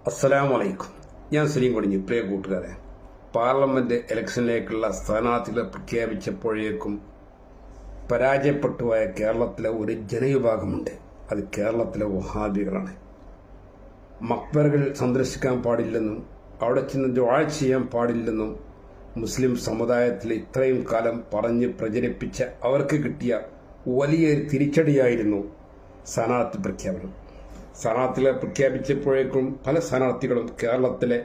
അസ്സലാമു അലൈക്കും. ഞാൻ സലീം കൊടിഞ്ഞി. പ്രിയ കൂട്ടുകാരെ, പാർലമെന്റ് ഇലക്ഷനിലേക്കുള്ള സ്ഥാനാർത്ഥികളെ പ്രഖ്യാപിച്ചപ്പോഴേക്കും പരാജയപ്പെട്ടുപോയ കേരളത്തിലെ ഒരു ജനവിഭാഗമുണ്ട്. അത് കേരളത്തിലെ വഹാബികളാണ്. മക്ബറകൾ സന്ദർശിക്കാൻ പാടില്ലെന്നും അവിടെ ചെന്ന് ദുആ ചെയ്യാൻ പാടില്ലെന്നും മുസ്ലിം സമുദായത്തിൽ ഇത്രയും കാലം പറഞ്ഞ് പ്രചരിപ്പിച്ച അവർക്ക് കിട്ടിയ വലിയൊരു തിരിച്ചടിയായിരുന്നു സ്ഥാനാർത്ഥി പ്രഖ്യാപനം. സ്ഥാനാർത്ഥികളെ പ്രഖ്യാപിച്ചപ്പോഴേക്കും പല സ്ഥാനാർത്ഥികളും കേരളത്തിലെ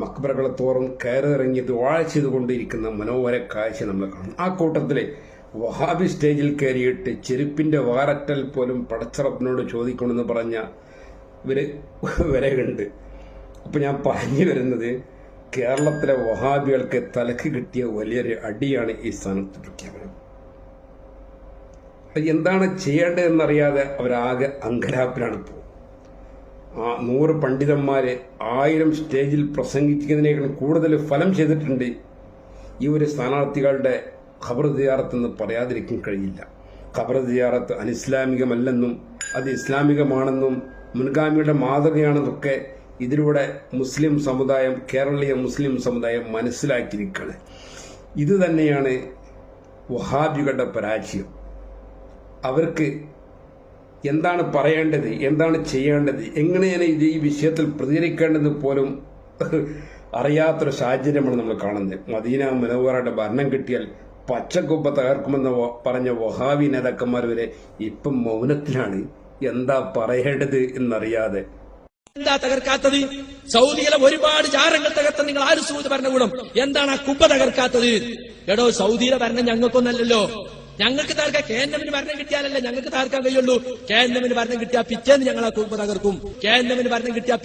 മക്ബറകളെ തോറും കയറിറങ്ങി ദുആ ചെയ്തുകൊണ്ടിരിക്കുന്ന മനോഹര കാഴ്ച നമ്മൾ കാണും. ആ കൂട്ടത്തിലെ വഹാബി സ്റ്റേജിൽ കയറിയിട്ട് ചെരുപ്പിന്റെ വാററ്റൽ പോലും പടച്ചറപ്പിനോട് ചോദിക്കണമെന്ന് പറഞ്ഞ വരെയുണ്ട്. അപ്പൊ ഞാൻ പറഞ്ഞു വരുന്നത്, കേരളത്തിലെ വഹാബികൾക്ക് തലക്ക് കിട്ടിയ വലിയൊരു അടിയാണ് ഈ സ്ഥാനാർത്ഥി പ്രഖ്യാപനം. എന്താണ് ചെയ്യേണ്ടതെന്നറിയാതെ അവരാകെ അങ്കലാപ്പിലാണ് ഇപ്പോൾ. 100 പണ്ഡിതന്മാര് 1000 സ്റ്റേജിൽ പ്രസംഗിക്കുന്നതിനേക്കാൾ കൂടുതൽ ഫലം ചെയ്തിട്ടുണ്ട് ഈ ഒരു സ്ഥാനാർത്ഥികളുടെ ഖബർ സിയാറത്ത് എന്ന് പറയാതിരിക്കാൻ കഴിയില്ല. ഖബർ സിയാറത്ത് അനിസ്ലാമികമല്ലെന്നും അത് ഇസ്ലാമികമാണെന്നും മുൻഗാമിയുടെ മാതൃകയാണെന്നൊക്കെ ഇതിലൂടെ മുസ്ലിം സമുദായം, കേരളീയ മുസ്ലിം സമുദായം മനസ്സിലാക്കിയിരിക്കുകയാണ്. ഇത് തന്നെയാണ് വഹാബികളുടെ പരാജയം. അവർക്ക് എന്താണ് പറയേണ്ടത്, എന്താണ് ചെയ്യേണ്ടത്, എങ്ങനെയാണ് ഇത് ഈ വിഷയത്തിൽ പ്രതികരിക്കേണ്ടത് പോലും അറിയാത്തൊരു സാഹചര്യമാണ് നമ്മൾ കാണുന്നത്. മദീന മുനവ്വറയുടെ ഭരണം കിട്ടിയാൽ പച്ചക്കുപ്പ തകർക്കുമെന്ന് പറഞ്ഞ വഹാബി നേതാക്കന്മാർ വരെ ഇപ്പം മൗനത്തിലാണ്. എന്താ പറയേണ്ടത് എന്നറിയാതെ. എന്താ തകർക്കാത്തത്? സൗദിയിലെ ഒരുപാട് ജാറങ്ങൾ തകർത്ത നിങ്ങൾ ആര് സൗദി ഭരണകൂടം എന്താണ് ആ കുപ്പ തകർക്കാത്തത്? എടോ, സൗദിയിലെ ഭരണം ഞങ്ങൾക്കൊന്നല്ലല്ലോ. ഞങ്ങൾക്ക് തകർക്കാൻ KNMന് ഭരണം കിട്ടിയാലല്ലേ ഞങ്ങൾക്ക് തകർക്കാൻ കഴിയുള്ളൂ. KNMന് ഭരണം കിട്ടിയാൽ പിറ്റേന്ന് ഞങ്ങൾ ആ കുപ്പ തകർക്കും. KNMന് ഭരണം കിട്ടിയാൽ